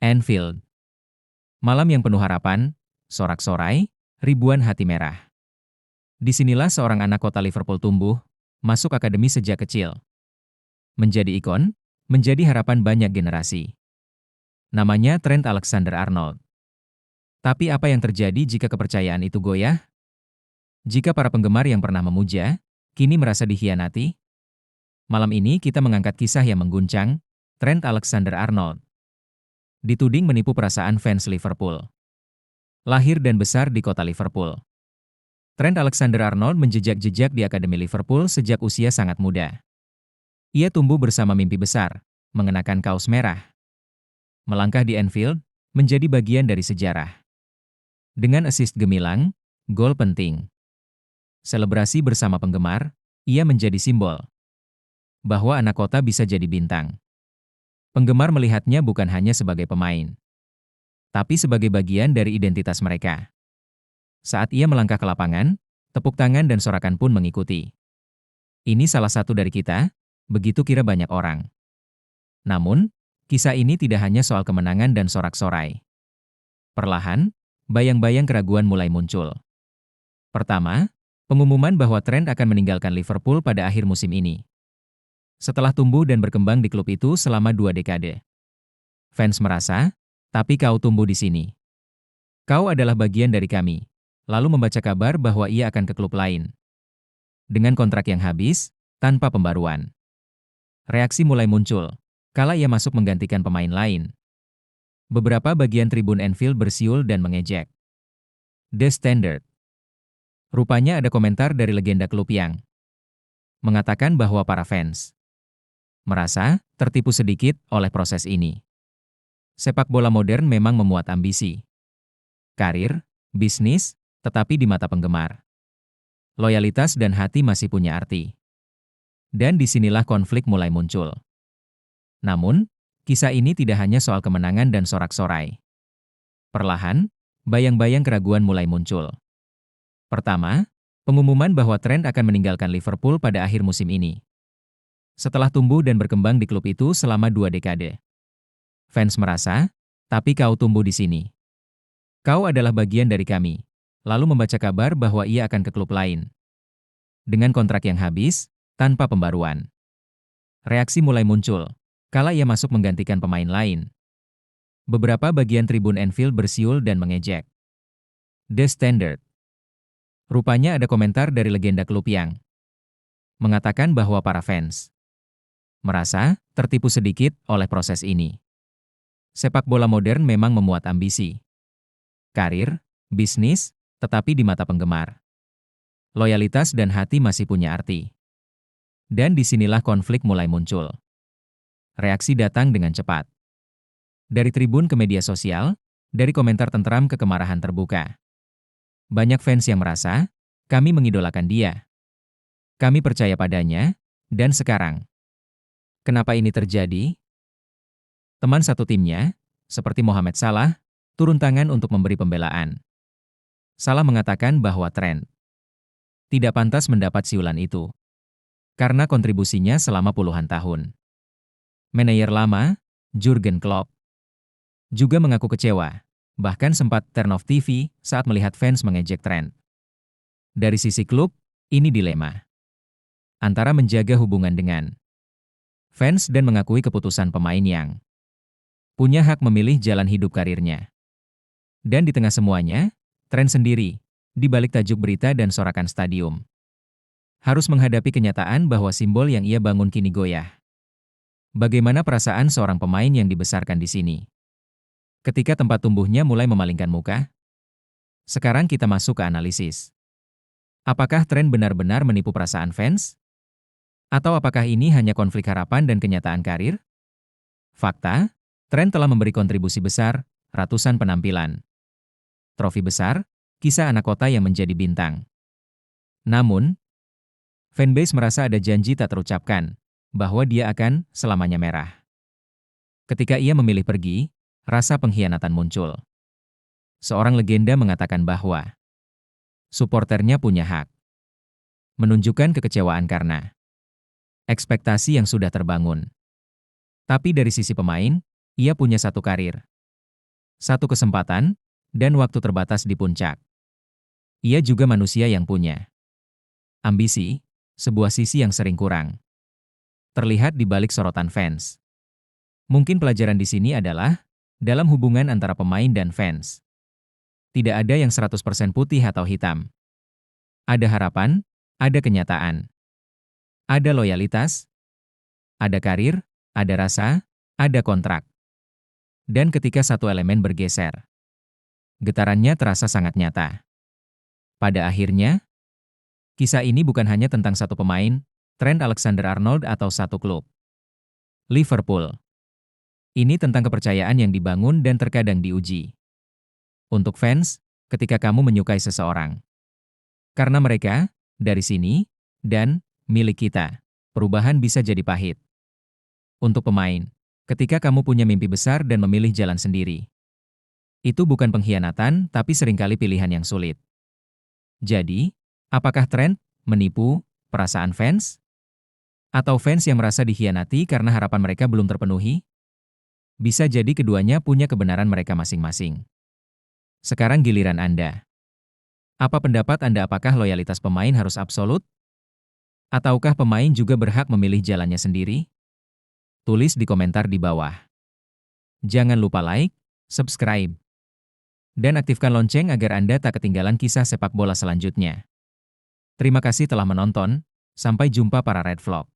Anfield. Malam yang penuh harapan, sorak-sorai, ribuan hati merah. Disinilah seorang anak kota Liverpool tumbuh, masuk akademi sejak kecil. Menjadi ikon, menjadi harapan banyak generasi. Namanya Trent Alexander-Arnold. Tapi apa yang terjadi jika kepercayaan itu goyah? Jika para penggemar yang pernah memuja, kini merasa dikhianati? Malam ini kita mengangkat kisah yang mengguncang, Trent Alexander-Arnold. Dituding menipu perasaan fans Liverpool. Lahir dan besar di kota Liverpool, Trent Alexander-Arnold menjejak-jejak di Akademi Liverpool sejak usia sangat muda. Ia tumbuh bersama mimpi besar, mengenakan kaos merah. Melangkah di Anfield, menjadi bagian dari sejarah. Dengan assist gemilang, gol penting. Selebrasi bersama penggemar, ia menjadi simbol bahwa anak kota bisa jadi bintang. Penggemar melihatnya bukan hanya sebagai pemain, tapi sebagai bagian dari identitas mereka. Saat ia melangkah ke lapangan, tepuk tangan dan sorakan pun mengikuti. Ini salah satu dari kita, begitu kira banyak orang. Namun, kisah ini tidak hanya soal kemenangan dan sorak-sorai. Perlahan, bayang-bayang keraguan mulai muncul. Pertama, pengumuman bahwa Trent akan meninggalkan Liverpool pada akhir musim ini. Setelah tumbuh dan berkembang di klub itu selama 2 dekade. Fans merasa, tapi kau tumbuh di sini. Kau adalah bagian dari kami. Lalu membaca kabar bahwa ia akan ke klub lain. Dengan kontrak yang habis, tanpa pembaruan. Reaksi mulai muncul, kala ia masuk menggantikan pemain lain. Beberapa bagian tribun Anfield bersiul dan mengejek. The Standard. Rupanya ada komentar dari legenda klub yang mengatakan bahwa para fans merasa tertipu sedikit oleh proses ini. Sepak bola modern memang memuat ambisi, karir, bisnis, tetapi di mata penggemar, loyalitas dan hati masih punya arti. Dan disinilah konflik mulai muncul. Namun, kisah ini tidak hanya soal kemenangan dan sorak-sorai. Perlahan, bayang-bayang keraguan mulai muncul. Pertama, pengumuman bahwa Trent akan meninggalkan Liverpool pada akhir musim ini. Setelah tumbuh dan berkembang di klub itu selama 2 dekade. Fans merasa, tapi kau tumbuh di sini. Kau adalah bagian dari kami. Lalu membaca kabar bahwa ia akan ke klub lain. Dengan kontrak yang habis, tanpa pembaruan. Reaksi mulai muncul, kala ia masuk menggantikan pemain lain. Beberapa bagian tribun Anfield bersiul dan mengejek. The Standard. Rupanya ada komentar dari legenda klub yang mengatakan bahwa para fans merasa tertipu sedikit oleh proses ini. Sepak bola modern memang memuat ambisi, karir, bisnis, tetapi di mata penggemar, loyalitas dan hati masih punya arti. Dan disinilah konflik mulai muncul. Reaksi datang dengan cepat. Dari tribun ke media sosial, dari komentar tenteram ke kemarahan terbuka. Banyak fans yang merasa, kami mengidolakan dia. Kami percaya padanya, dan sekarang. Kenapa ini terjadi? Teman satu timnya, seperti Mohamed Salah, turun tangan untuk memberi pembelaan. Salah mengatakan bahwa Trent tidak pantas mendapat siulan itu. Karena kontribusinya selama puluhan tahun. Manajer lama, Jurgen Klopp, juga mengaku kecewa, bahkan sempat turn off TV saat melihat fans mengejek Trent. Dari sisi klub, ini dilema. Antara menjaga hubungan dengan fans dan mengakui keputusan pemain yang punya hak memilih jalan hidup karirnya. Dan di tengah semuanya, Trent sendiri, di balik tajuk berita dan sorakan stadium, harus menghadapi kenyataan bahwa simbol yang ia bangun kini goyah. Bagaimana perasaan seorang pemain yang dibesarkan di sini? Ketika tempat tumbuhnya mulai memalingkan muka? Sekarang kita masuk ke analisis. Apakah Trent benar-benar menipu perasaan fans? Atau apakah ini hanya konflik harapan dan kenyataan karir? Fakta, Trent telah memberi kontribusi besar, ratusan penampilan, trofi besar, kisah anak kota yang menjadi bintang. Namun, fanbase merasa ada janji tak terucapkan, bahwa dia akan selamanya merah. Ketika ia memilih pergi, rasa pengkhianatan muncul. Seorang legenda mengatakan bahwa suporternya punya hak menunjukkan kekecewaan karena ekspektasi yang sudah terbangun. Tapi dari sisi pemain, ia punya satu karir satu kesempatan, dan waktu terbatas di puncak. Ia juga manusia yang punya ambisi, sebuah sisi yang sering kurang terlihat di balik sorotan fans. Mungkin pelajaran di sini adalah, dalam hubungan antara pemain dan fans, tidak ada yang 100% putih atau hitam. Ada harapan, ada kenyataan, ada loyalitas, ada karir, ada rasa, ada kontrak. Dan ketika satu elemen bergeser, getarannya terasa sangat nyata. Pada akhirnya, kisah ini bukan hanya tentang satu pemain, Trent Alexander-Arnold atau satu klub, Liverpool. Ini tentang kepercayaan yang dibangun dan terkadang diuji. Untuk fans, ketika kamu menyukai seseorang, karena mereka, dari sini, dan milik kita, perubahan bisa jadi pahit. Untuk pemain, ketika kamu punya mimpi besar dan memilih jalan sendiri, itu bukan pengkhianatan tapi seringkali pilihan yang sulit. Jadi, apakah Trent menipu perasaan fans? Atau fans yang merasa dikhianati karena harapan mereka belum terpenuhi? Bisa jadi keduanya punya kebenaran mereka masing-masing. Sekarang giliran Anda. Apa pendapat Anda, apakah loyalitas pemain harus absolut? Ataukah pemain juga berhak memilih jalannya sendiri? Tulis di komentar di bawah. Jangan lupa like, subscribe, dan aktifkan lonceng agar Anda tak ketinggalan kisah sepak bola selanjutnya. Terima kasih telah menonton, sampai jumpa para Red Vlog.